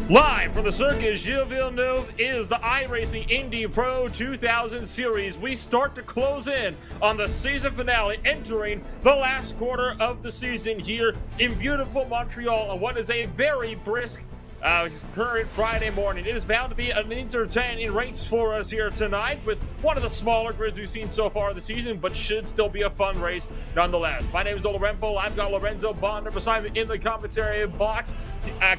Live from the circuit, Gilles Villeneuve is the iRacing Indy Pro 2000 series. We start to close in on the season finale, entering the last quarter of the season here in beautiful Montreal on what is a very brisk current Friday morning. It is bound to be an entertaining race for us here tonight with one of the smaller grids we've seen so far this season, but should still be a fun race nonetheless. My name is Lorenzo. I've got Lorenzo Bonder beside me in the commentary box.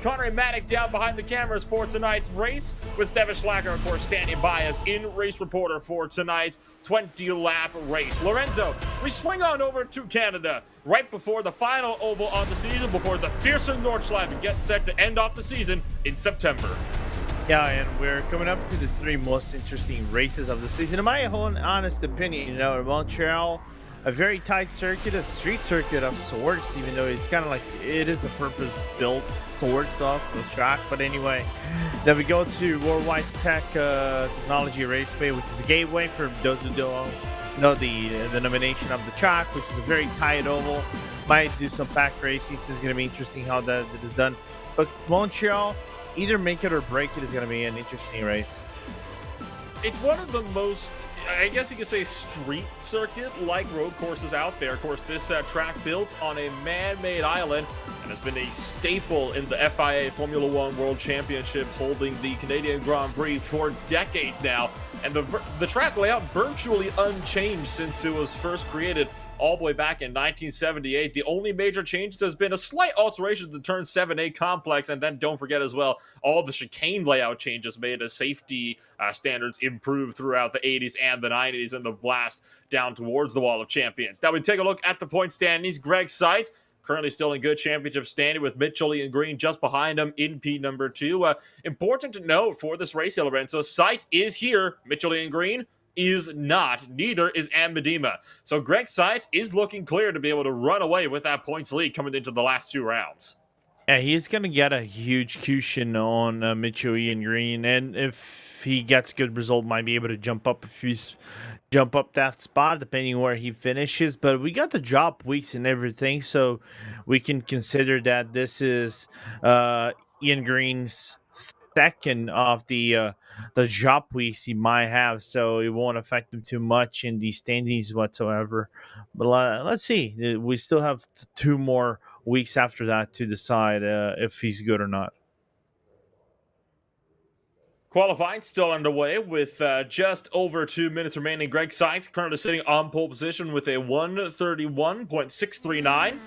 Connor Maddock down behind the cameras for tonight's race, with Stefan Schlacker, of course, standing by us in race reporter for tonight's 20-lap race. Lorenzo, we swing on over to Canada right before the final oval on the season, before the fearsome Nordschleife gets set to end off the season in September. Yeah, and we're coming up to the three most interesting races of the season. In my own honest opinion, Montreal, a very tight circuit, a street circuit of sorts, even though it's kind of like it is a purpose-built sorts of the track. But anyway, then we go to Worldwide Technology Raceway, which is a gateway for those who don't know the nomination of the track, which is a very tight oval. Might do some pack racing, so it's going to be interesting how that is done. But Montreal, either make it or break it, is going to be an interesting race. It's one of the most, I guess you could say, street circuit-like road courses out there. Of course, this track built on a man-made island and has been a staple in the FIA Formula One World Championship, holding the Canadian Grand Prix for decades now. And the track layout virtually unchanged since it was first created all the way back in 1978. The only major changes has been a slight alteration to the Turn 7A complex, and then don't forget as well, all the chicane layout changes made as safety standards improved throughout the 80s and the 90s and the blast down towards the Wall of Champions. Now we take a look at the point standings. Greg Seitz currently still in good championship standing, with Mitchell and Green just behind him in P number 2. Important to note for this race, Lorenzo, Seitz is here, Mitchell and Green is not. Neither is Medema. So Greg Seitz is looking clear to be able to run away with that points lead coming into the last two rounds. Yeah, he's going to get a huge cushion on Mitchell and Green, and if he gets good result, might be able to jump up that spot depending where he finishes. But we got the drop weeks and everything, so we can consider that this is Ian Green's second of the drop weeks he might have, so it won't affect him too much in the standings whatsoever. But let's see, we still have 2 more weeks after that to decide if he's good or not. Qualifying still underway with just over 2 minutes remaining. Greg Seitz currently sitting on pole position with a 1:31.639,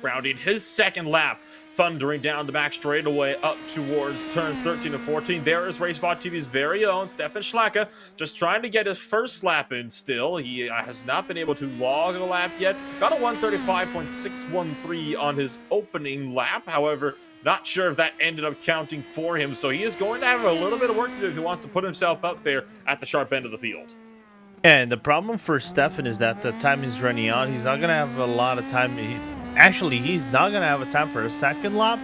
rounding his second lap, thundering down the back straightaway up towards turns 13 and 14. There is RaceSpotTV's very own Stefan Schlacker, just trying to get his first lap in still. He has not been able to log a lap yet. Got a 1:35.613 on his opening lap. However, not sure if that ended up counting for him, so he is going to have a little bit of work to do if he wants to put himself up there at the sharp end of the field. And the problem for Stefan is that the time is running out. He's not going to have a lot of time. Actually, he's not going to have a time for a second lap.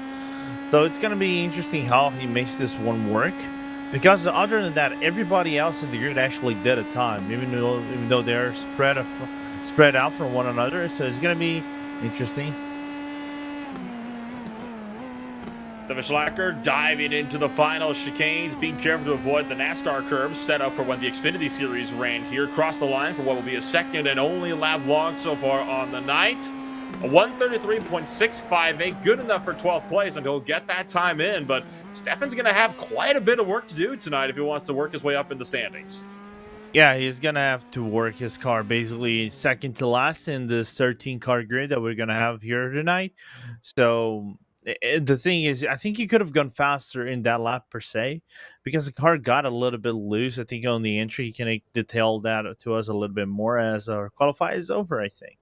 So it's going to be interesting how he makes this one work. Because other than that, everybody else in the grid actually did a time, even though they're spread out from one another. So it's going to be interesting. Stefan Schlacker diving into the final chicanes, being careful to avoid the NASCAR curbs set up for when the Xfinity Series ran here. Crossed the line for what will be a second and only lap long so far on the night. A 1:33.658, good enough for 12th place, and he'll get that time in. But Stefan's going to have quite a bit of work to do tonight if he wants to work his way up in the standings. Yeah, he's going to have to work his car basically second to last in this 13-car grid that we're going to have here tonight. So the thing is, I think he could have gone faster in that lap per se, because the car got a little bit loose. I think on the entry, he can detail that to us a little bit more as our qualify is over, I think.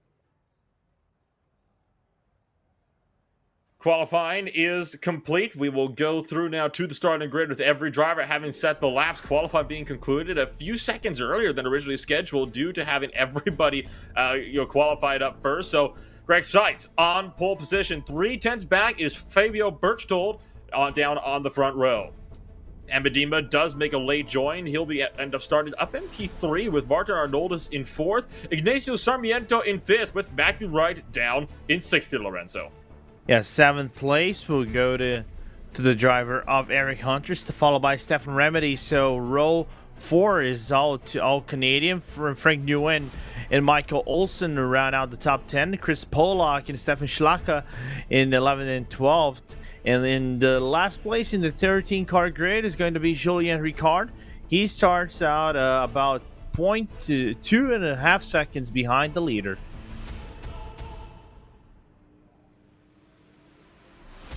Qualifying is complete. We will go through now to the starting grid with every driver having set the laps. Qualifying being concluded a few seconds earlier than originally scheduled due to having everybody qualified up first. So Greg Seitz on pole position. 3/10 back is Fabio Berchtold down on the front row. Medema does make a late join. He'll end up starting up in P3 with Martin Arnoldus in 4th. Ignacio Sarmiento in 5th with Matthew Wright down in 6th, Lorenzo. Yeah, 7th place will go to to the driver of Eric Hunter, followed by Stefan Remedy. So row 4 is all Canadian from Frank Nguyen and Michael Olsen to round out the top 10. Chris Pollock and Stefan Schlacke in 11th and 12th. And in the last place in the 13-car grid is going to be Julien Ricard. He starts out about 2.5 seconds behind the leader.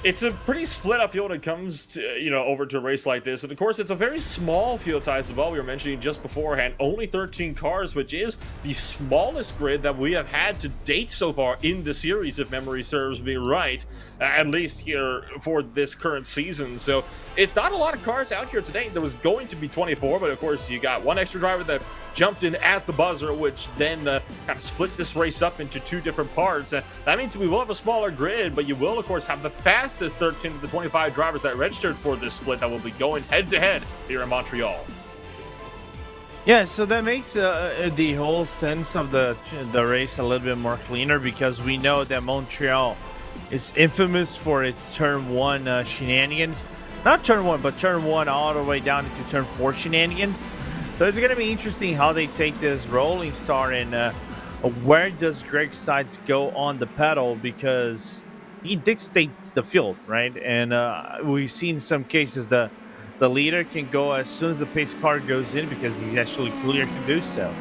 It's a pretty split up field when it comes to, over to a race like this. And of course, it's a very small field size as well. We were mentioning just beforehand, only 13 cars, which is the smallest grid that we have had to date so far in the series, if memory serves me right, at least here for this current season. So it's not a lot of cars out here today. There was going to be 24, but of course, you got one extra driver that jumped in at the buzzer, which then kind of split this race up into 2 different parts. That means we will have a smaller grid, but you will, of course, have the fastest 13 of the 25 drivers that registered for this split that will be going head-to-head here in Montreal. Yeah, so that makes the whole sense of the race a little bit more cleaner, because we know that Montreal is infamous for its turn 1 shenanigans. Not turn 1, but turn 1 all the way down into turn 4 shenanigans. So it's going to be interesting how they take this rolling start, and where does Greg Sides go on the pedal, because he dictates the field, right? And we've seen some cases the leader can go as soon as the pace car goes in, because he's actually clear to do so.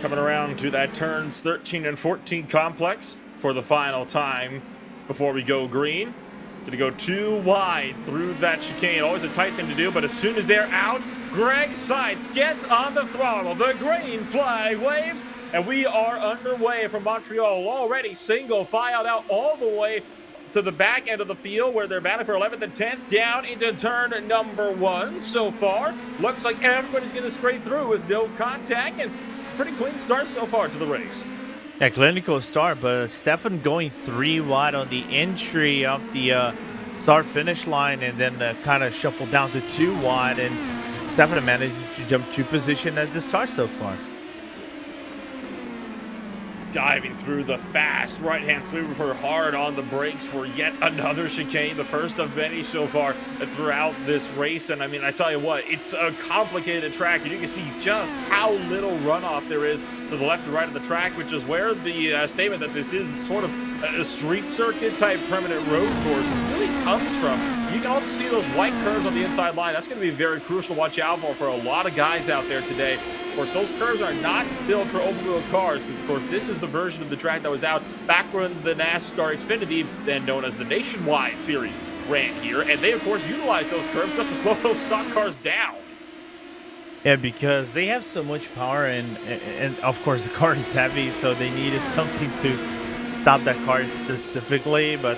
Coming around to that turns 13 and 14 complex for the final time before we go green. Going to go 2 wide through that chicane. Always a tight thing to do, but as soon as they're out, Greg Sides gets on the throttle. The green flag waves, and we are underway from Montreal. Already single filed out all the way to the back end of the field, where they're battling for 11th and 10th, down into turn number 1 so far. Looks like everybody's going to scrape through with no contact, and pretty clean start so far to the race. Yeah, clinical start, but Stefan going 3 wide on the entry of the start-finish line, and then kind of shuffled down to 2 wide, and Stefan managed to jump 2 position at the start so far. Diving through the fast right-hand sweeper for hard on the brakes for yet another chicane, the first of many so far throughout this race. And I mean, I tell you what, it's a complicated track, and you can see just how little runoff there is to the left and right of the track, which is where the statement that this is sort of a street circuit type permanent road course really comes from. You can also see those white curves on the inside line. That's going to be very crucial to watch out for a lot of guys out there today. Of course, those curves are not built for open-wheel cars, because, of course, this is the version of the track that was out back when the NASCAR Xfinity, then known as the Nationwide Series, ran here. And they, of course, utilize those curves just to slow those stock cars down. Yeah, because they have so much power, and of course, the car is heavy, so they needed something to stop that car specifically. But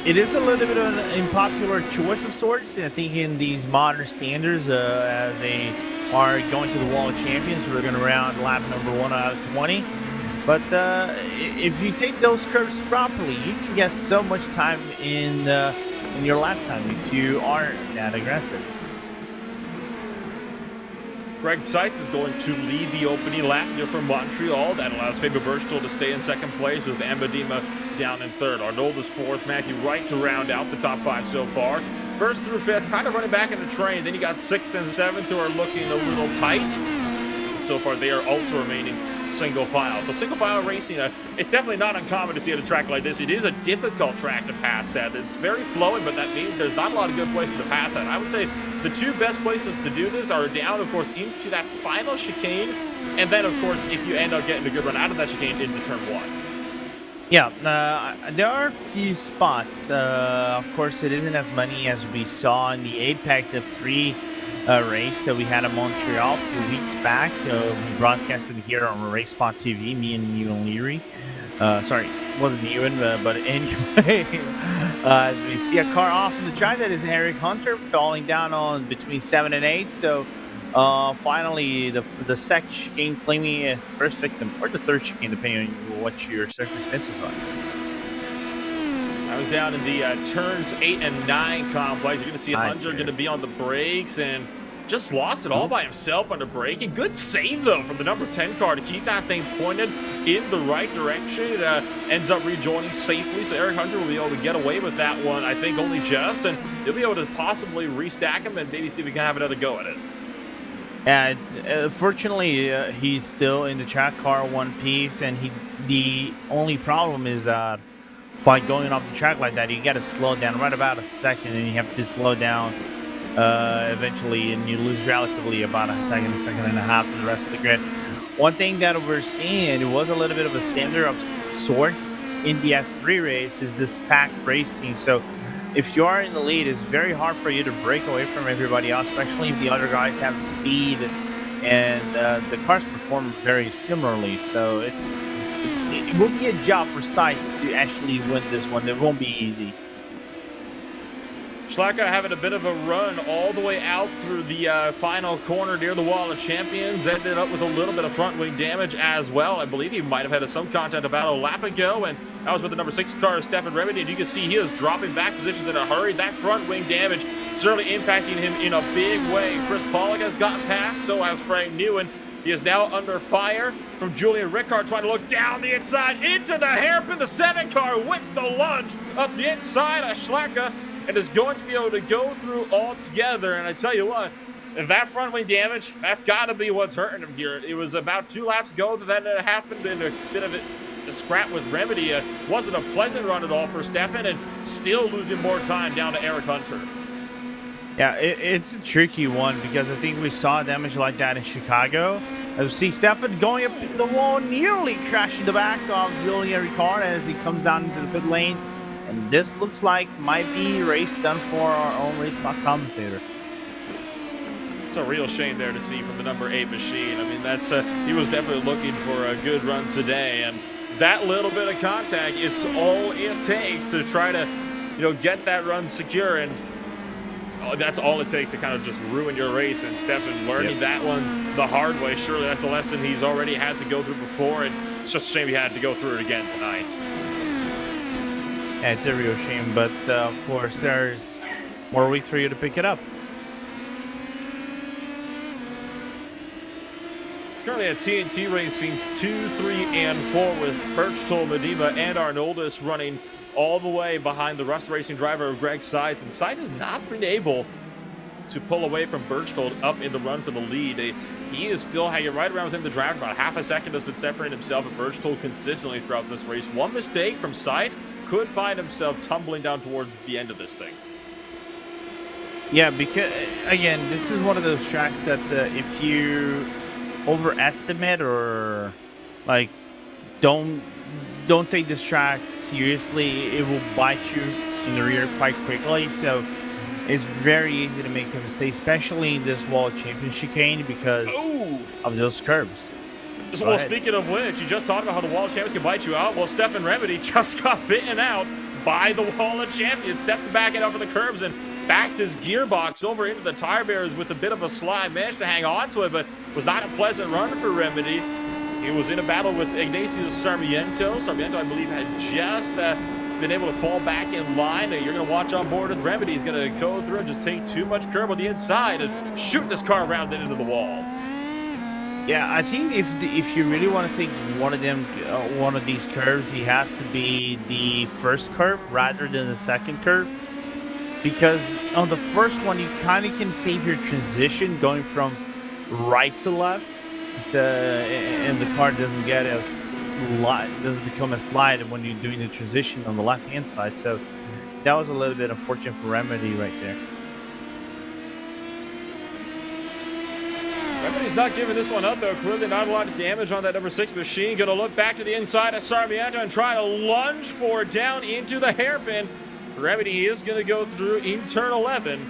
it is a little bit of an unpopular choice of sorts, I think, in these modern standards, as they are going to the Wall of Champions. We're going to round lap number 1 out of 20. But if you take those curves properly, you can get so much time in your lap time if you aren't that aggressive. Greg Sides is going to lead the opening lap here from Montreal. That allows Fabio Berchtold to stay in second place, with Ambadima down in third. Arnold is fourth. Matthew Wright to round out the top 5 so far. First through 5th, kind of running back in the train. Then you got 6th and 7th, who are looking a little tight. So far, they are also remaining single file. So single file racing, it's definitely not uncommon to see at a track like this. It is a difficult track to pass at. It's very flowing, but that means there's not a lot of good places to pass at. I would say the 2 best places to do this are down, of course, into that final chicane, and then, of course, if you end up getting a good run out of that chicane, into turn 1. Yeah, there are a few spots. Of course, it isn't as many as we saw in the Apex F3 race that we had in Montreal a few weeks back. We broadcasted here on RaceSpotTV, me and Ewan Leary. Sorry, it wasn't Ewan, but anyway, as we see a car off in the track, that is Eric Hunter falling down on between 7 and 8. So finally, the second chicane claiming its first victim, or the third chicane, depending on what your circumstances are. I was down in the turns 8 and 9 complex. You're going to see Hunter going to be on the brakes and just lost it all by himself under braking. Good save, though, from the number 10 car to keep that thing pointed in the right direction. It ends up rejoining safely, so Eric Hunter will be able to get away with that one, I think, only just, and he'll be able to possibly restack him and maybe see if we can have another go at it. And fortunately, he's still in the track car one piece, and the only problem is that by going off the track like that, you got to slow down right about a second, and you have to slow down eventually, and you lose relatively about a second and a half to the rest of the grid. One thing that we're seeing, it was a little bit of a standard of sorts in the F3 race, is this pack racing. So if you are in the lead, it's very hard for you to break away from everybody else, especially if the other guys have speed, and the cars perform very similarly. So it will be a job for Sites to actually win this one. It won't be easy. Schlacka having a bit of a run all the way out through the final corner near the wall of champions. Ended up with a little bit of front wing damage as well. I believe he might have had some contact about a lap ago, and that was with the number 6 car, Stefan Remedy. And you can see he is dropping back positions in a hurry. That front wing damage certainly impacting him in a big way. Chris Pollock has gotten past, so has Frank Newen. He is now under fire from Julian Rickard, trying to look down the inside into the hairpin. The 7 car with the lunge up the inside of Schlacka, and is going to be able to go through all together. And I tell you what, if that front wing damage, that's got to be what's hurting him here. It was about 2 laps ago that happened, in a bit of a scrap with Remedy. Wasn't a pleasant run at all for Stefan, and still losing more time down to Eric Hunter. Yeah, it's a tricky one, because I think we saw damage like that in Chicago. As we see Stefan going up the wall, nearly crashing the back of Julian Ricard as he comes down into the pit lane. And this looks like might be a race done for our own race spot commentator. It's a real shame there to see from the number 8 machine. I mean, that's he was definitely looking for a good run today, and that little bit of contact, it's all it takes to try to, get that run secure, and that's all it takes to kind of just ruin your race. And Stefan learning that one the hard way. Surely that's a lesson he's already had to go through before, and it's just a shame he had to go through it again tonight. Yeah, it's a real shame, but of course there's more weeks for you to pick it up. It's currently at TNT Racing's 2, 3, and 4 with Birchtold, Medema, and Arnoldus running all the way behind the Rust Racing driver Greg Sides. And Sides has not been able to pull away from Birchtold up in the run for the lead. He is still hanging right around within the driver. About half a second has been separating himself and Birchtold consistently throughout this race. One mistake from Sides could find himself tumbling down towards the end of this thing. Yeah, because again, this is one of those tracks that if you overestimate or like don't take this track seriously, it will bite you in the rear quite quickly. So it's very easy to make a mistake, especially in this wall champion chicane, because of those curbs. Well, speaking of which, you just talked about how the Wall of Champions can bite you out. Well, Stefan Remedy just got bitten out by the Wall of Champions. Stepped back in over the curbs and backed his gearbox over into the tire barriers with a bit of a slide. Managed to hang on to it, but was not a pleasant run for Remedy. He was in a battle with Ignacio Sarmiento. Sarmiento, I believe, had just been able to fall back in line. You're going to watch on board with Remedy. He's going to go through and just take too much curb on the inside and shoot this car around into the wall. Yeah, I think if you really want to take one of these curves, he has to be the first curve rather than the second curve, because on the first one you kind of can save your transition going from right to left, and the car doesn't get doesn't become a slide when you're doing the transition on the left hand side. So that was a little bit unfortunate for Remedy right there. Remedy's not giving this one up, though. Clearly not a lot of damage on that number 6 machine. Going to look back to the inside of Sarmiento and try to lunge for down into the hairpin. Remedy is going to go through in turn 11,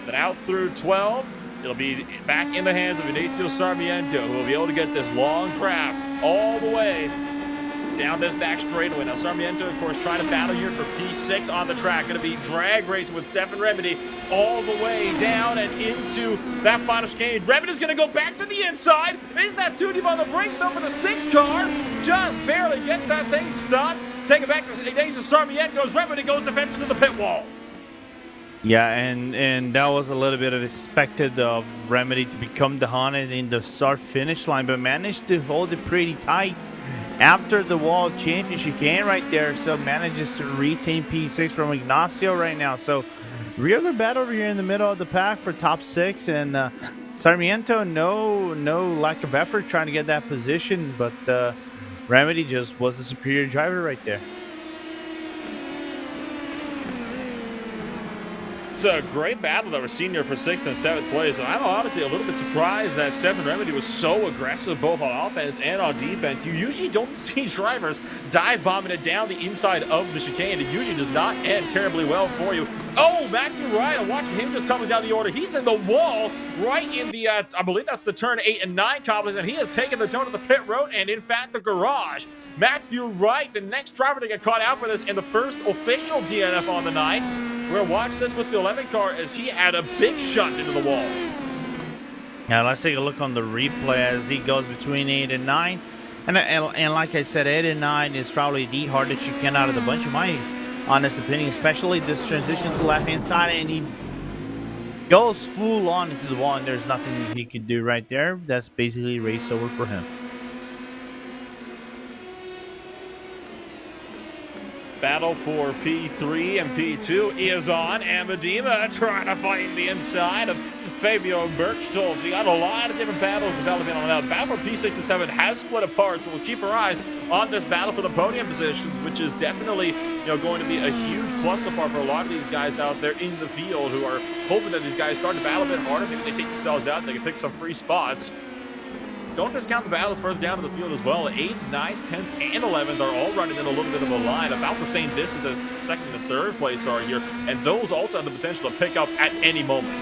then out through 12. It'll be back in the hands of Ignacio Sarmiento, who will be able to get this long draft all the way down this back straightaway. Now Sarmiento, of course, trying to battle here for P6 on the track. Going to be drag racing with Stefan Remedy all the way down and into that final chicane. Remedy's going to go back to the inside. Is that too deep on the brakes, though, for the 6 car? Just barely gets that thing stopped. Take it back to Ignacio Sarmiento's. Remedy goes defensive to the pit wall. Yeah, and that was a little bit of expected of Remedy to become the Honda in the start-finish line, but managed to hold it pretty tight after the wall championship chicane right there. So manages to retain P6 from Ignacio right now. So real battle over here in the middle of the pack for top 6, and Sarmiento, no lack of effort trying to get that position, but Remedy just was the superior driver right there. It's a great battle that we're seeing here for 6th and 7th place, and I'm honestly a little bit surprised that Stefan Remedy was so aggressive both on offense and on defense. You usually don't see drivers dive bombing it down the inside of the chicane. It usually does not end terribly well for you. Oh, Matthew Wright, I'm watching him just tumbling down the order. He's in the wall right in the, I believe that's the turn 8 and 9 complex, and he has taken the tone of the pit road and, in fact, the garage. Matthew Wright, the next driver to get caught out for this, and the first official DNF on the night. We're going to watch this with the 11 car as he had a big shot into the wall. Now let's take a look on the replay as he goes between 8 and 9. And like I said, 8 and 9 is probably the hardest chicane out of the bunch, in my honest opinion, especially this transition to the left-hand side, and he goes full on into the wall, and there's nothing he could do right there. That's basically race over for him. Battle for P3 and P2 is on. Amadima trying to find the inside of Fabio Berchtold. So you got a lot of different battles developing on that. Battle for P6 and 7 has split apart, so we'll keep our eyes on this battle for the podium positions, which is definitely going to be a huge plus so far for a lot of these guys out there in the field who are hoping that these guys start to battle a bit harder. Maybe they take themselves out and they can pick some free spots. Don't discount the battles further down in the field as well. 8th, 9th, 10th, and 11th are all running in a little bit of a line, about the same distance as 2nd and 3rd place are here, and those also have the potential to pick up at any moment.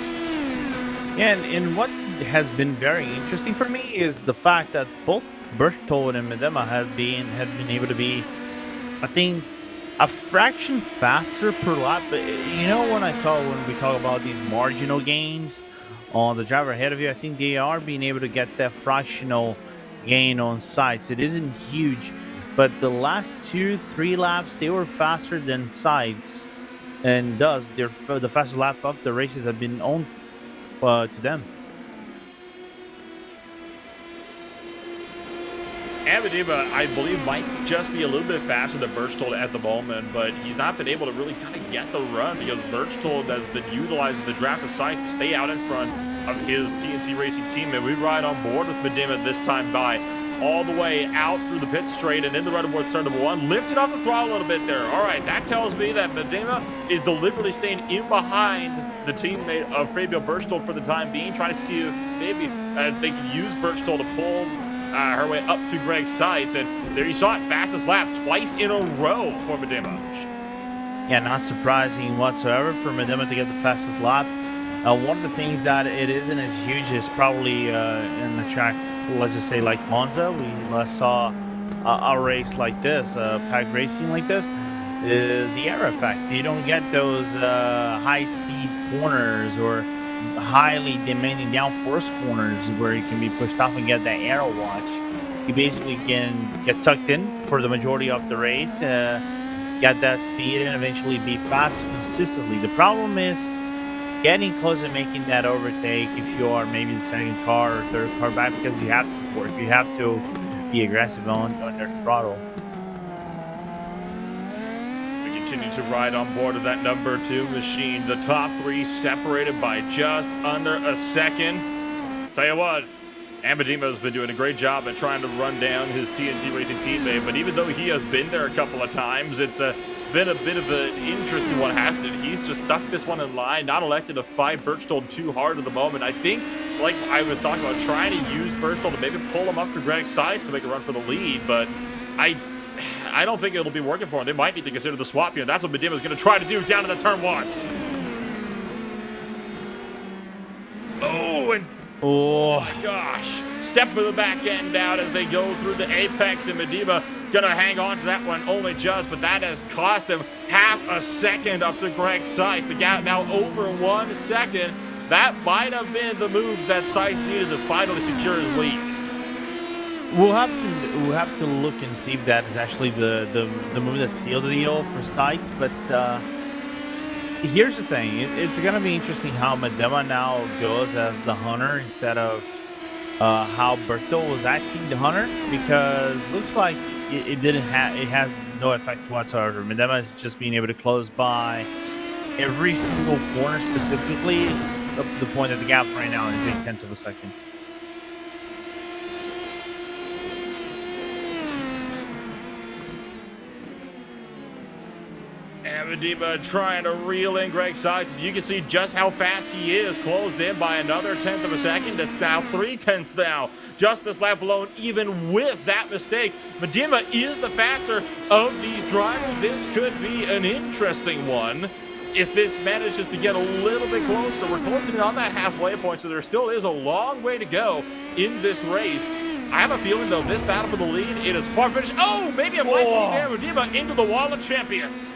Yeah, and what has been very interesting for me is the fact that both Berchtold and Medema have been able to be, I think, a fraction faster per lap. But when we talk about these marginal gains on the driver ahead of you, I think they are being able to get that fractional gain on sites. It isn't huge, but the last 2-3 laps they were faster than sites, and thus the fastest lap of the races have been owned to them. Amadima, I believe, might just be a little bit faster than Berchtold at the moment, but he's not been able to really kind of get the run because Berchtold has been utilizing the draft of sights to stay out in front of his TNT Racing teammate. We ride on board with Medema this time by all the way out through the pit straight and in the right towards turn number 1. Lifted off the throttle a little bit there. All right, that tells me that Medema is deliberately staying in behind the teammate of Fabio Berchtold for the time being, trying to see if maybe they can use Berchtold to pull her way up to Greg's sights, and there you saw it, fastest lap twice in a row for Medema. Yeah, not surprising whatsoever for Medema to get the fastest lap. One of the things that it isn't as huge is probably in the track, let's just say like Monza. We last saw a race like this, pack racing like this, is the air effect. You don't get those high-speed corners or highly demanding downforce corners where you can be pushed off and get that aero watch. You basically can get tucked in for the majority of the race, get that speed, and eventually be fast consistently. The problem is getting close and making that overtake if you are maybe the second car or third car back, because you have to work, you have to be aggressive on your throttle. Continue to ride on board of that number 2 machine. The top 3 separated by just under a second. Tell you what, Amadima has been doing a great job at trying to run down his TNT Racing teammate, but even though he has been there a couple of times, it's been a bit of an interesting one, hasn't it? He's just stuck this one in line, not elected to fight Berchtold too hard at the moment. I think, like I was talking about, trying to use Berchtold to maybe pull him up to Greg's sides to make a run for the lead, but I don't think it'll be working for him. They might need to consider the swap here. That's what Medema is going to try to do down to the turn 1. Oh, and oh my gosh. Step for the back end out as they go through the apex, and Medema going to hang on to that one only just, but that has cost him half a second up to Greg Sykes. The gap now over 1 second. That might have been the move that Sykes needed to finally secure his lead. We'll have to look and see if that is actually the move that sealed the deal for Sykes, but Here's the thing. It's going to be interesting how Medema now goes as the hunter instead of how Berto was acting the hunter, because looks like it didn't have it has no effect whatsoever. Medema is just being able to close by every single corner, specifically up to the point that the gap right now is 0.8 of a second. Medema trying to reel in Greg Sides. You can see just how fast he is, closed in by another 1/10 of a second. It's now 3/10 now. Just this lap alone, even with that mistake, Medema is the faster of these drivers. This could be an interesting one if this manages to get a little bit closer. We're closing in on that halfway point, so there still is a long way to go in this race. I have a feeling, though, this battle for the lead, it is far finished. Oh, maybe it might be there. Medema into the wall of champions.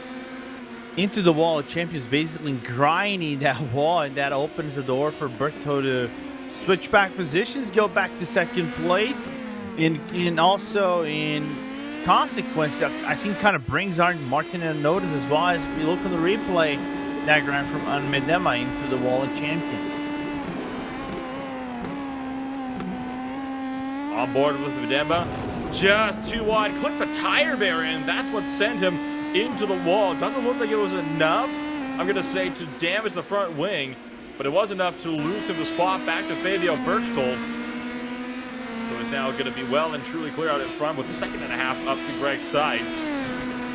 Into the wall of champions, basically grinding that wall, and that opens the door for Berto to switch back positions, go back to second place, and also in consequence, I think kind of brings Martin in notice as well as we look at the replay that grind from Medema into the wall of champions. On board with Medema, just too wide, clipped the tire bear in. That's what sent him into the wall. Doesn't look like it was enough, I'm going to say, to damage the front wing, but it was enough to lose him the spot back to Fabio Berchtold, who is now going to be well and truly clear out in front with the 2.5 up to Greg Sides.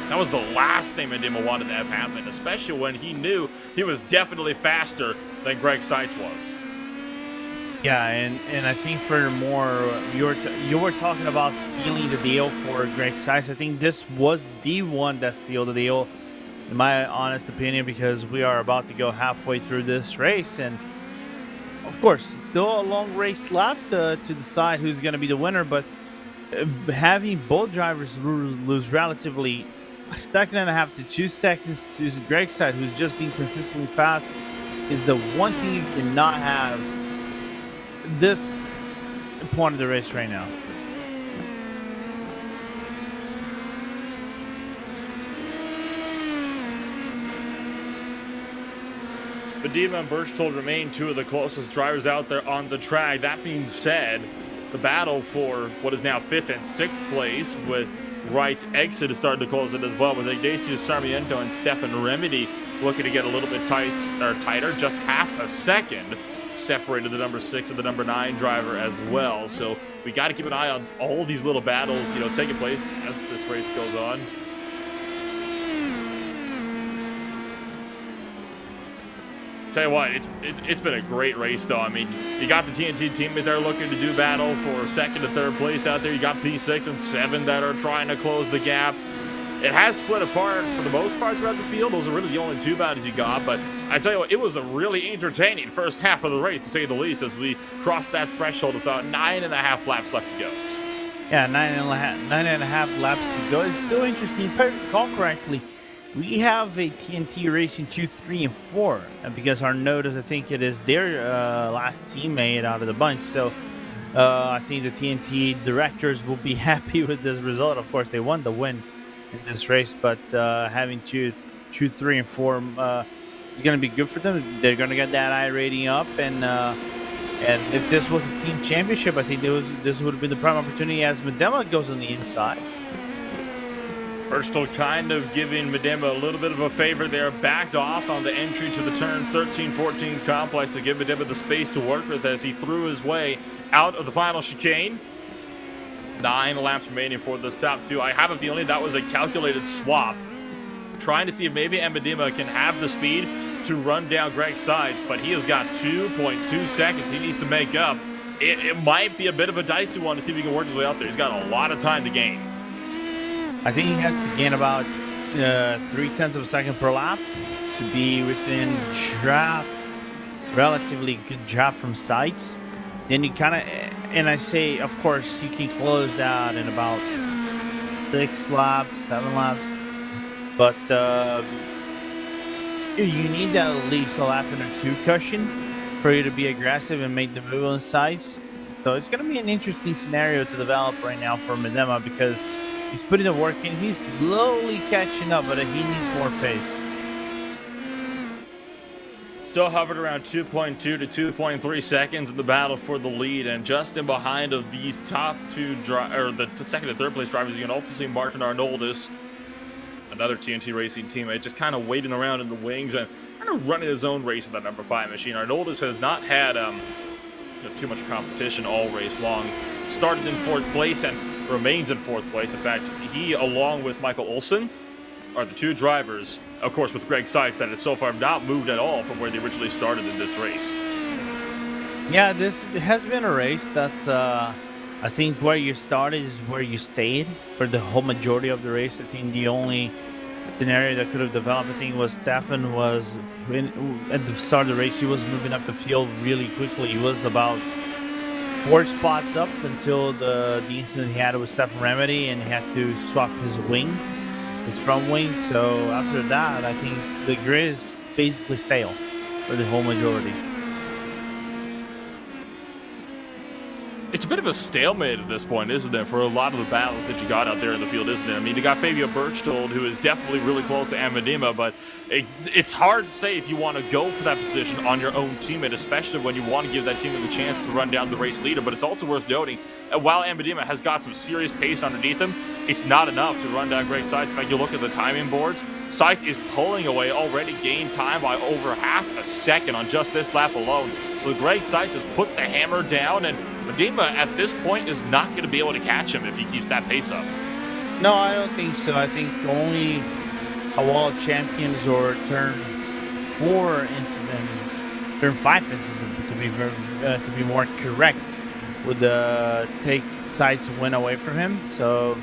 That was the last thing Medema wanted to have happen, especially when he knew he was definitely faster than Greg Sides was. Yeah, and I think furthermore, you were talking about sealing the deal for Greg Sides. I think this was the one that sealed the deal, in my honest opinion, because we are about to go halfway through this race, and of course, still a long race left to decide who's going to be the winner. But having both drivers lose relatively 1.5 to 2 seconds to Greg Sides, who's just been consistently fast, is the one thing you cannot have this point of the race right now. Medema and Berchtold remain two of the closest drivers out there on the track. That being said, the battle for what is now 5th and 6th place, with Wright's exit is starting to close it as well, with Ignatius Sarmiento and Stefan Remedy looking to get a little bit tighter, just half a second separated the number 6 and the number 9 driver as well. So we got to keep an eye on all these little battles, taking place as this race goes on. Tell you what, it's been a great race, though. I mean, you got the TNT teammates that are looking to do battle for 2nd to 3rd place out there. You got P6 and 7 that are trying to close the gap. It has split apart for the most part throughout the field. Those are really the only 2 battles you got. But I tell you what, it was a really entertaining first half of the race, to say the least, as we crossed that threshold with about 9.5 laps left to go. Yeah, 9.5 laps to go. It's still interesting. If I recall correctly, we have a TNT Racing 2, 3, and 4, because our notice, I think it is their last teammate out of the bunch. So I think the TNT directors will be happy with this result. Of course, they won the win in this race, but having 2, 3, and 4 is going to be good for them. They're going to get that I rating up, and if this was a team championship, I think this would have been the prime opportunity as Medema goes on the inside. Berchtold kind of giving Medema a little bit of a favor there, backed off on the entry to the turns 13-14 complex to give Medema the space to work with as he threw his way out of the final chicane. 9 laps remaining for this top 2. I have a feeling that was a calculated swap, trying to see if maybe Medema can have the speed to run down Greg Sides, but he has got 2.2 seconds he needs to make up. It might be a bit of a dicey one to see if he can work his way out there. He's got a lot of time to gain. I think he has to gain about 0.3 of a second per lap to be within relatively good draft from Sides. Then you kind of, and I say, of course, you can close that in about 6 laps, 7 laps, but you need that at least a lap and a 2 cushion for you to be aggressive and make the move on Sides. So it's going to be an interesting scenario to develop right now for Medema, because he's putting the work in. He's slowly catching up, but he needs more pace. Still hovered around 2.2 to 2.3 seconds in the battle for the lead, and just in behind of these top two the second and third place drivers, you can also see Martin Arnoldus, another TNT Racing teammate, just kind of waiting around in the wings and kind of running his own race in that number 5 machine. Arnoldus has not had too much competition all race long. Started in 4th place and remains in 4th place. In fact, he, along with Michael Olsen, are the two drivers, of course with Greg Seitz, that has so far not moved at all from where they originally started in this race. Yeah, this has been a race that I think where you started is where you stayed for the whole majority of the race. I think the only scenario that could have developed, I think, was Stefan was, at the start of the race, he was moving up the field really quickly. He was about 4 spots up until the incident he had with Stefan Remedy, and he had to swap his wing, his front wing. So after that, I think the grid is basically stale for the whole majority. It's a bit of a stalemate at this point, isn't it, for a lot of the battles that you got out there in the field, isn't it? I mean, you got Fabio Berchtold, who is definitely really close to Amadima, but it's hard to say if you want to go for that position on your own teammate, especially when you want to give that teammate the chance to run down the race leader. But it's also worth noting that while Amadima has got some serious pace underneath him, it's not enough to run down Greg Seitz. In fact, you look at the timing boards, Seitz is pulling away, already gained time by over half a second on just this lap alone. So Greg Seitz has put the hammer down, and Medema at this point is not going to be able to catch him if he keeps that pace up. No, I don't think so. I think only World Champions or Turn 4 incident, Turn 5 incident, to be more correct, would take Seitz win away from him. So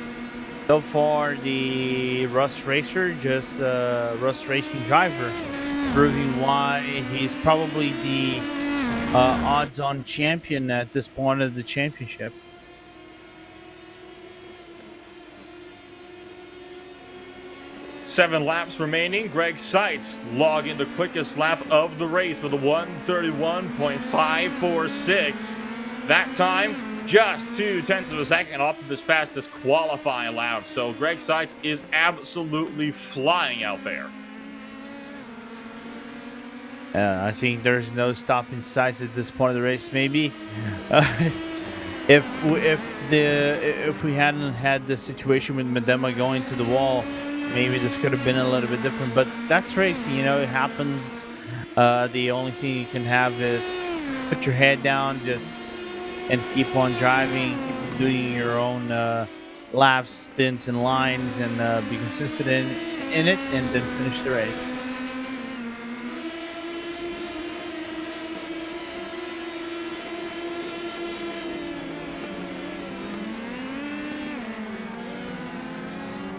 far the Rust Racer, just Rust Racing driver, proving why he's probably the odds-on champion at this point of the championship. Seven laps remaining. Greg Seitz logging the quickest lap of the race with a 1:31.546. That time, just 0.2 of a second off of his fastest qualifying lap. So Greg Seitz is absolutely flying out there. I think there's no stopping Seitz at this point of the race. Maybe if we hadn't had the situation with Medema going to the wall, maybe this could have been a little bit different. But that's racing, you know, it happens. The only thing you can have is put your head down, and keep on driving, keep doing your own laps, stints, and lines, and be consistent in it, and then finish the race.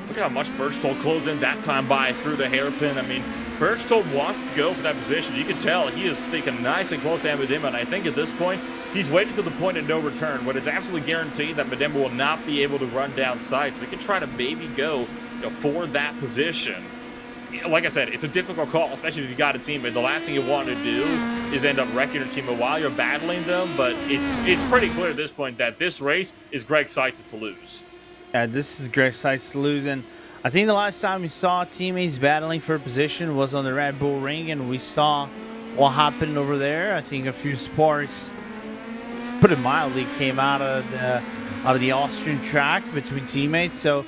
Look at how much Berchtold closed in that time by through the hairpin. I mean, Berchtold wants to go for that position. You can tell he is sticking nice and close to Medema, and I think at this point, he's waiting to the point of no return, but it's absolutely guaranteed that Medema will not be able to run down Seitz. We can try to maybe go for that position. Like I said, it's a difficult call, especially if you got a teammate. The last thing you want to do is end up wrecking your teammate while you're battling them, but it's pretty clear at this point that this race is Greg Seitz's to lose. Yeah, this is Greg Seitz losing. I think the last time we saw teammates battling for a position was on the Red Bull Ring, and we saw what happened over there. I think a few sparks, put it mildly, came out of the Austrian track between teammates. So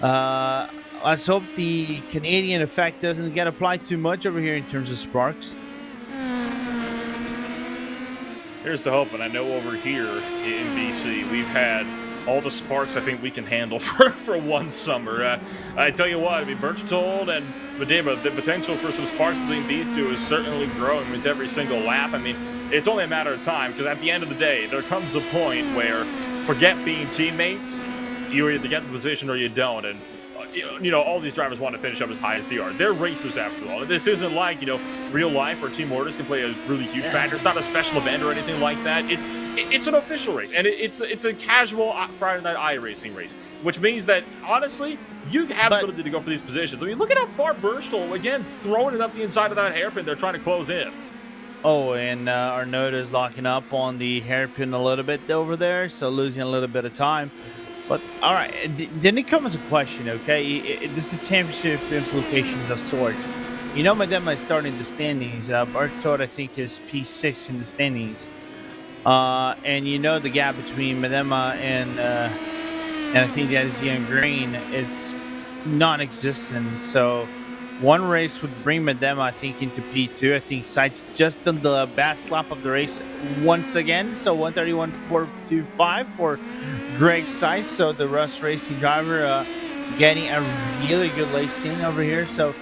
let's hope the Canadian effect doesn't get applied too much over here in terms of sparks. Here's the hope, and I know over here in BC we've had all the sparks I think we can handle for one summer. I tell you what, I mean, Berchtold and Medema, the potential for some sparks between these two is certainly growing with every single lap. I mean, it's only a matter of time, because at the end of the day, there comes a point where, forget being teammates, you either get the position or you don't, and you know, all these drivers want to finish up as high as they are. They're racers after all. This isn't like, you know, real life where team orders can play a really huge factor. It's not a special event or anything like that. It's an official race, and it's a casual Friday night iRacing race, which means that, honestly, you have the ability to go for these positions. I mean, look at how far Berchtold, again, throwing it up the inside of that hairpin. They're trying to close in. Oh, and Arnaud is locking up on the hairpin a little bit over there, so losing a little bit of time. But, all right, then it comes a question, okay? This is championship implications of sorts. You know, Medema is starting the standings. Berthold, I think, is P6 in the standings. And you know the gap between Medema and I think that is Ian Green. It's non-existent. So one race would bring Medema, I think, into P2. I think Seitz just on the best lap of the race once again. So 131.425 for Greg Seitz. So the Rust Racing driver getting a really good racing over here. So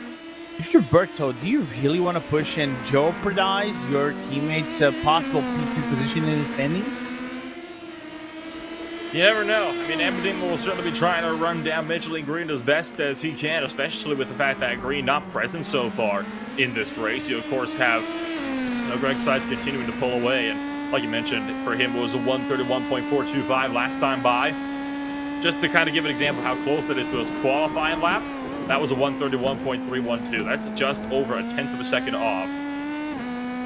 if you're Berto, do you really want to push and jeopardize your teammates' possible P2 position in the standings? You never know. I mean, Eminem will certainly be trying to run down Mitchell Green as best as he can, especially with the fact that Green not present so far in this race. You, of course, have Greg Seitz continuing to pull away. And like you mentioned, for him, it was a 131.425 last time by. Just to kind of give an example of how close that is to his qualifying lap, that was a 131.312. That's just over a tenth of a second off.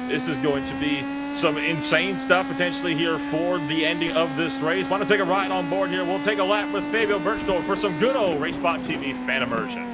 This is going to be some insane stuff potentially here for the ending of this race. Want to take a ride on board here? We'll take a lap with Fabio Berchtold for some good old RaceSpotTV fan immersion.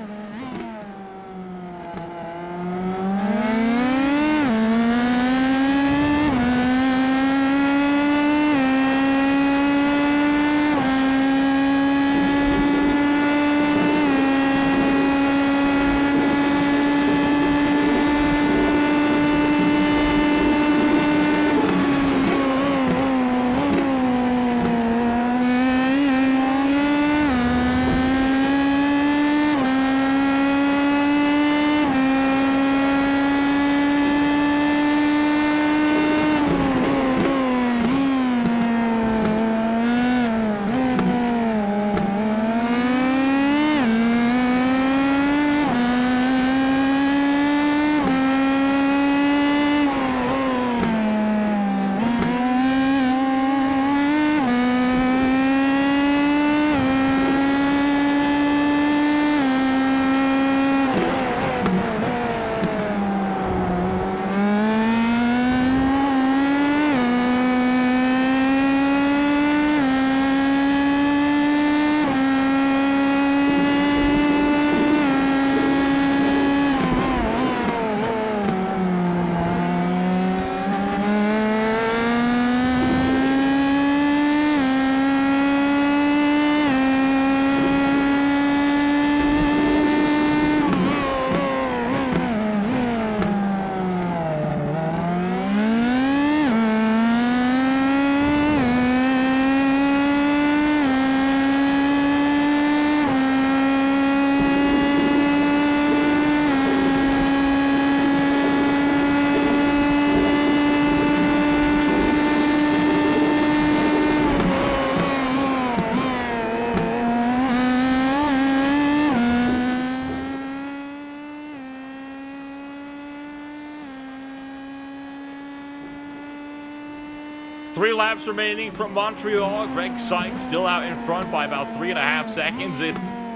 Three laps remaining from Montreal. Greg Seitz still out in front by about 3.5 seconds. It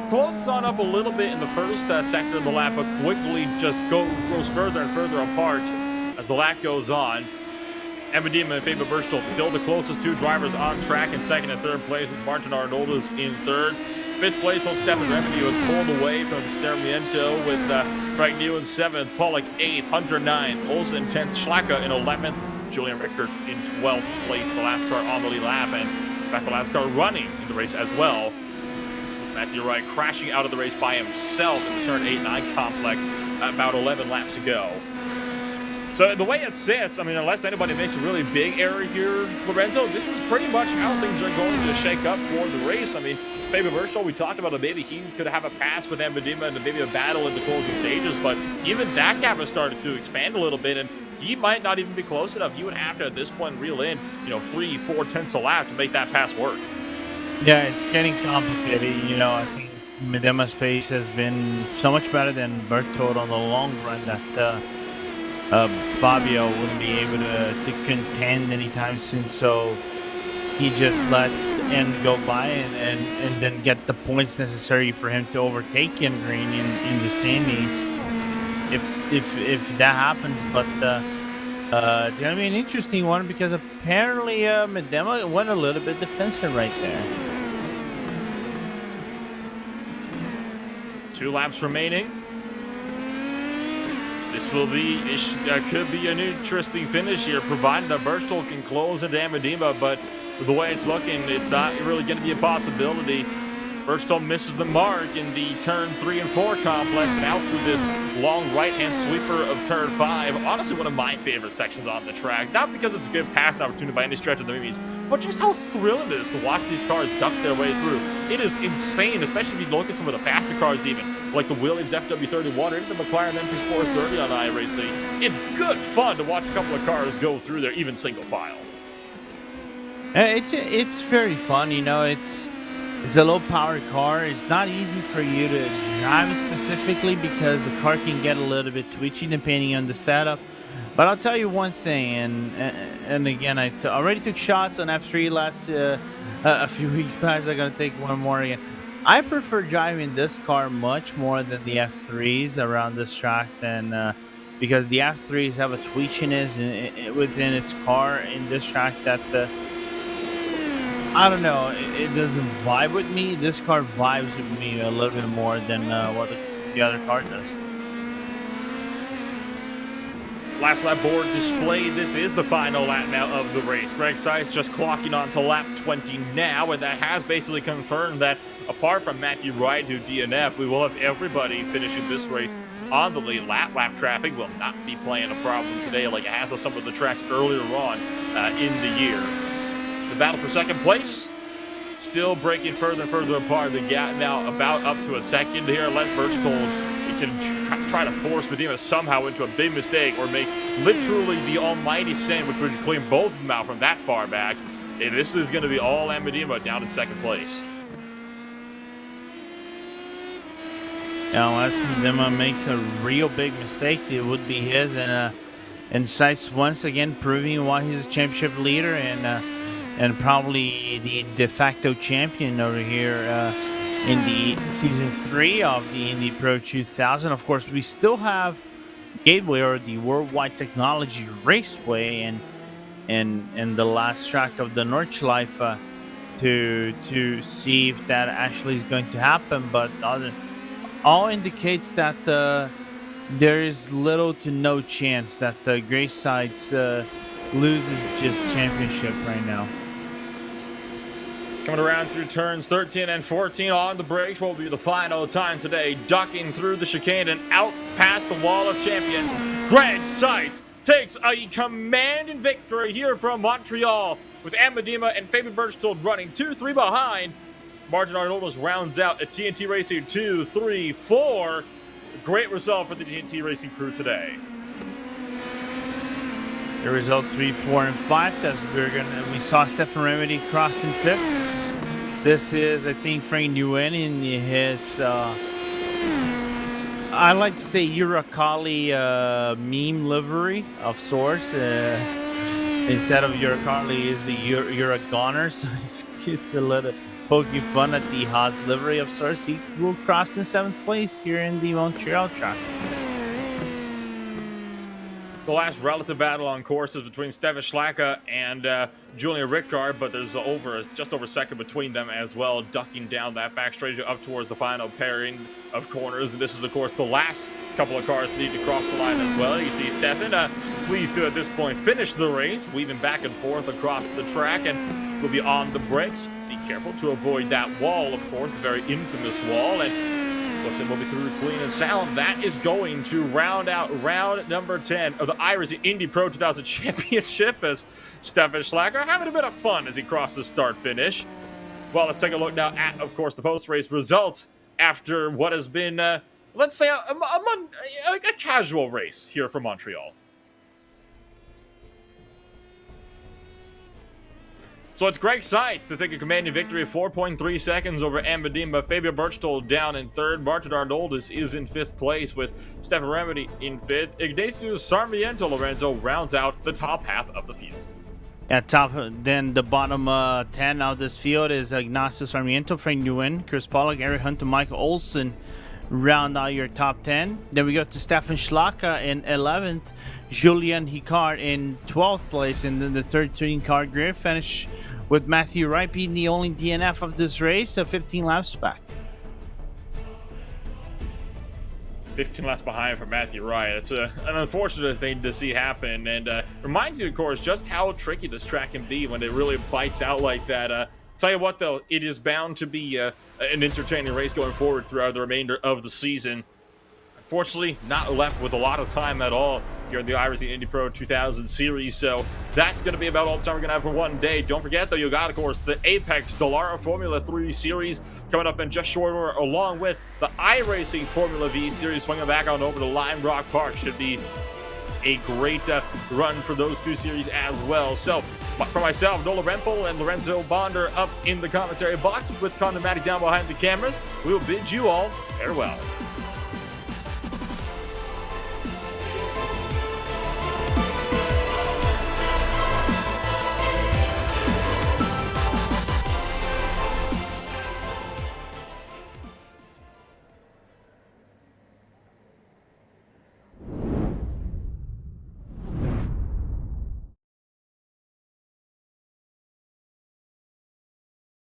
closes on up a little bit in the first sector of the lap, but quickly just goes further and further apart as the lap goes on. Embedema and Fabio Berchtold still the closest two drivers on track in second and third place, with Martin Arnoldo's in third. Fifth place on Stefan Remedy was pulled away from Sarmiento, with Frank New in seventh, Pollock 8th, Hunter 9th, Olsen 10th, Schlacka in 11th, Julian Rickert in 12th place, the last car on the lead lap, and in fact the last car running in the race as well. Matthew Wright crashing out of the race by himself in the turn 8-9 complex about 11 laps ago. So the way it sits, I mean, unless anybody makes a really big error here, Lorenzo, this is pretty much how things are going to shake up for the race. I mean, Fabio Berchtold, we talked about it, maybe he could have a pass with Embedema and maybe a battle in the closing stages, but even that gap has started to expand a little bit, and he might not even be close enough. He would have to, at this point, reel in, 3-4 tenths a lap to make that pass work. Yeah, it's getting complicated. I think Medema's pace has been so much better than Berchtold on the long run that Fabio wouldn't be able to contend anytime soon. So he just let end go by and then get the points necessary for him to overtake Ian Green in the standings. If that happens, but it's gonna be an interesting one because apparently Medema went a little bit defensive right there. 2 laps remaining. Could be an interesting finish here, provided that Birchtold can close into Amadima, but the way it's looking, it's not really going to be a possibility. Birchtold misses the mark in the turn 3 and 4 complex and out through this long right-hand sweeper of turn 5. Honestly, one of my favorite sections on the track. Not because it's a good pass opportunity by any stretch of the means, but just how thrilling it is to watch these cars duck their way through. It is insane, especially if you look at some of the faster cars even, like the Williams FW31 or even the McLaren MP430 on iRacing. It's good fun to watch a couple of cars go through there, even single file. It's very fun, you know. It's a low-powered car. It's not easy for you to drive specifically because the car can get a little bit twitchy depending on the setup. But I'll tell you one thing, and again, I already took shots on F3 last a few weeks back. I'm gonna take one more again. I prefer driving this car much more than the F3s around this track than because the F3s have a twitchiness within its car in this track that I don't know, it doesn't vibe with me. This car vibes with me a little bit more than what the other car does. Last lap board display. This is the final lap now of the race. Greg Seitz just clocking on to lap 20 now, and that has basically confirmed that apart from Matthew Wright, who DNF, we will have everybody finishing this race on the lead lap. Lap traffic will not be playing a problem today like it has on some of the tracks earlier on in the year. The battle for second place still breaking further and further apart. The gap now about up to a second here. Les Birchtold can try to force Medina somehow into a big mistake or makes literally the almighty sin, which would clean both of them out from that far back. And this is going to be all Medina down in second place. Now, unless Medina makes a real big mistake, it would be his. And Seitz once again proving why he's a championship leader and probably the de facto champion over here in the season 3 of the Indy Pro 2000. Of course, we still have Gateway, or the Worldwide Technology Raceway, and the last track of the Nordschleife to see if that actually is going to happen. But all indicates that there is little to no chance that Greg Seitz loses just championship right now. Coming around through turns 13 and 14 on the brakes will be the final time today. Ducking through the chicane and out past the wall of champions. Greg Seitz takes a commanding victory here from Montreal with Amadima and Fabian Birchtold running 2-3 behind. Martin Arnoldos rounds out a TNT Racing 2, 3, 4. Great result for the TNT Racing crew today. The result 3, 4, and 5. That's Bergen, and we saw Stefan Remedy crossing 5th. This is, I think, Frank Nguyen in his, I like to say, Uralkali meme livery of sorts. Instead of Uralkali is the Uragoner, so it's a little poking fun at the Haas livery of sorts. He will cross in 7th place here in the Montreal track. The last relative battle on course is between Stefan Schlacke and Julian Ricard, but there's just over a second between them as well, ducking down that back straight up towards the final pairing of corners. And this is, of course, the last couple of cars need to cross the line as well. You see Stefan pleased to, at this point, finish the race, weaving back and forth across the track, and will be on the brakes. Be careful to avoid that wall, of course, the very infamous wall, and looks like we'll be through clean and sound. That is going to round out round number 10 of the iRacing Indy Pro 2000 Championship as Stefan Schlacke having a bit of fun as he crosses start-finish. Well, let's take a look now at, of course, the post-race results after what has been, let's say, a casual race here from Montreal. So it's Greg Seitz to take a commanding victory of 4.3 seconds over Amadima. Fabian Birchtold down in 3rd. Martin Arnoldas is in 5th place with Stefan Remedy in 5th. Ignatius Sarmiento Lorenzo rounds out the top half of the field. Then the bottom 10 of this field is Ignatius Sarmiento, Frank Nguyen, Chris Pollock, Eric Hunter, Michael Olsen round out your top 10. Then we go to Stefan Schlacke in 11th, Julien Hicard in 12th place, and then the 13 car grid finish with Matthew Wright being the only DNF of this race, 15 laps back. 15 laps behind for Matthew Wright. It's an unfortunate thing to see happen, and reminds you, of course, just how tricky this track can be when it really bites out like that. Tell you what, though, it is bound to be an entertaining race going forward throughout the remainder of the season. Unfortunately, not left with a lot of time at all here in the iRacing Indy Pro 2000 series, so that's going to be about all the time we're going to have for one day. Don't forget, though, you got, of course, the Apex Dallara Formula 3 series coming up in just short order, along with the iRacing Formula V series swinging back on over to Lime Rock Park. Should be a great run for those two series as well. So, for myself, Nola Rempel and Lorenzo Bonder up in the commentary box with Conor Matty down behind the cameras, we will bid you all farewell.